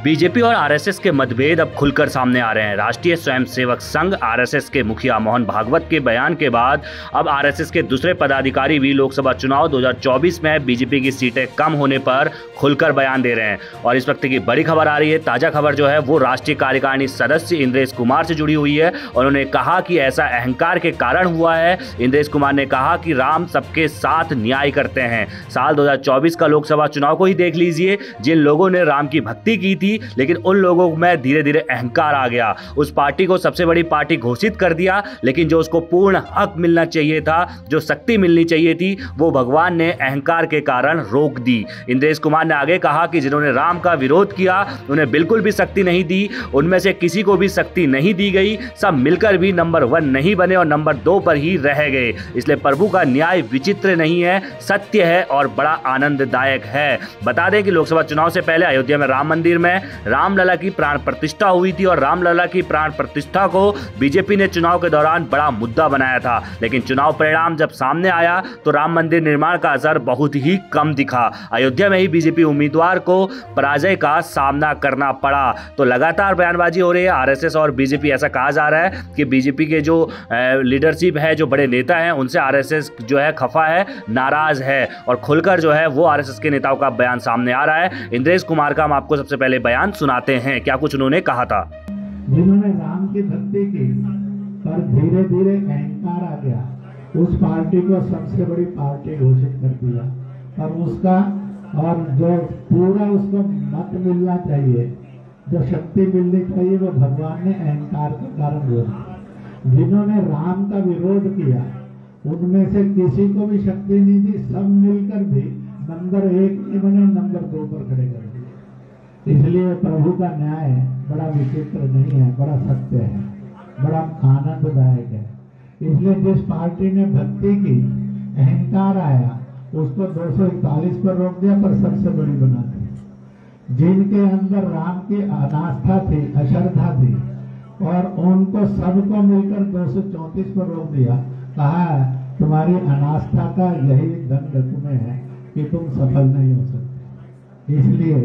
BJP और RSS के मतभेद अब खुलकर सामने आ रहे हैं। राष्ट्रीय स्वयंसेवक संघ आरएसएस के मुखिया मोहन भागवत के बयान के बाद अब आरएसएस के दूसरे पदाधिकारी भी लोकसभा चुनाव 2024 में बीजेपी की सीटें कम होने पर खुलकर बयान दे रहे हैं। और इस वक्त की बड़ी खबर आ रही है। ताजा खबर जो है वो राष्ट्रीय कार्यकारिणी सदस्य इंद्रेश कुमार से जुड़ी हुई है। उन्होंने कहा कि ऐसा अहंकार के कारण हुआ है। इंद्रेश कुमार ने कहा कि राम सबके साथ न्याय करते हैं। साल 2024 का लोकसभा चुनाव को ही देख लीजिए। जिन लोगों ने राम की भक्ति की थी, लेकिन उन लोगों में धीरे धीरे अहंकार आ गया। उस पार्टी को सबसे बड़ी पार्टी घोषित कर दिया, लेकिन जो उसको पूर्ण हक मिलना चाहिए था, जो शक्ति मिलनी चाहिए थी, वो भगवान ने अहंकार के कारण रोक दी। इंद्रेश कुमार ने आगे कहा कि जिन्होंने राम का विरोध किया उन्हें बिल्कुल भी शक्ति नहीं दी, उनमें से किसी को भी शक्ति नहीं दी गई। सब मिलकर भी नंबर 1 नहीं बने और नंबर 2 पर ही रह गए। इसलिए प्रभु का न्याय विचित्र नहीं है, सत्य है और बड़ा आनंददायक है। बता दें कि लोकसभा चुनाव से पहले अयोध्या में राम मंदिर में रामलला की प्राण प्रतिष्ठा हुई थी और रामलला की प्राण प्रतिष्ठा को बीजेपी ने चुनाव के दौरान बड़ा मुद्दा बनाया था। लेकिन चुनाव परिणाम जब सामने आया तो राम मंदिर निर्माण का असर बहुत ही कम दिखा। अयोध्या में ही बीजेपी उम्मीदवार को पराजय का सामना करना पड़ा। तो लगातार बयानबाजी हो रही है। आरएसएस और बीजेपी, ऐसा कहा जा रहा है कि बीजेपी के जो लीडरशिप है, जो बड़े नेता हैं, उनसे आरएसएस जो है खफा है, नाराज है और खुलकर जो है वो आरएसएस के नेताओं का बयान सामने आ रहा है। इंद्रेश कुमार का हम आपको सबसे पहले बयान सुनाते हैं, क्या कुछ उन्होंने कहा था। जिन्होंने राम की भक्ति की पर धीरे धीरे अहंकार आ गया, उस पार्टी को सबसे बड़ी पार्टी घोषित कर दिया। पर उसका और जो पूरा उसको मत मिलना चाहिए, जो शक्ति मिलनी चाहिए, वो भगवान ने अहंकार के कारण हुआ। जिन्होंने राम का विरोध किया उनमें से किसी को भी शक्ति नहीं दी। सब मिलकर भी नंबर 1 नहीं बने, नंबर 2 पर खड़े कर दिए। इसलिए प्रभु का न्याय बड़ा विचित्र नहीं है, बड़ा सत्य है, बड़ा आनंददायक है। इसलिए जिस पार्टी ने भक्ति की, अहंकार आया, उसको 241 पर रोक दिया, पर सबसे बड़ी बना दी। जिनके अंदर राम की अनास्था थी, अश्रद्धा थी, और उनको सबको मिलकर 234 पर रोक दिया। कहा तुम्हारी अनास्था का यही दंड तुम्हें है कि तुम सफल नहीं हो सकते। इसलिए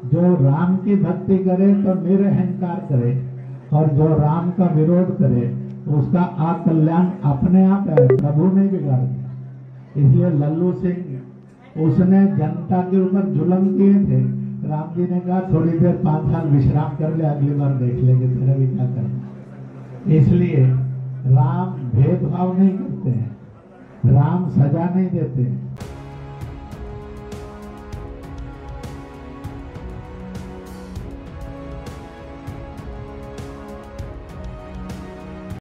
जो राम की भक्ति करे तो निरअहंकार करे, और जो राम का विरोध करे उसका अकल्याण अपने आप है, प्रभु ने बिगाड़ दिया। इसलिए लल्लू सिंह, उसने जनता के ऊपर जुल्म किए थे। राम जी ने कहा थोड़ी देर 5 साल विश्राम कर ले, अगली बार देख लेंगे तेरा भी क्या करना। इसलिए राम भेदभाव नहीं करते हैं, राम सजा नहीं देते हैं।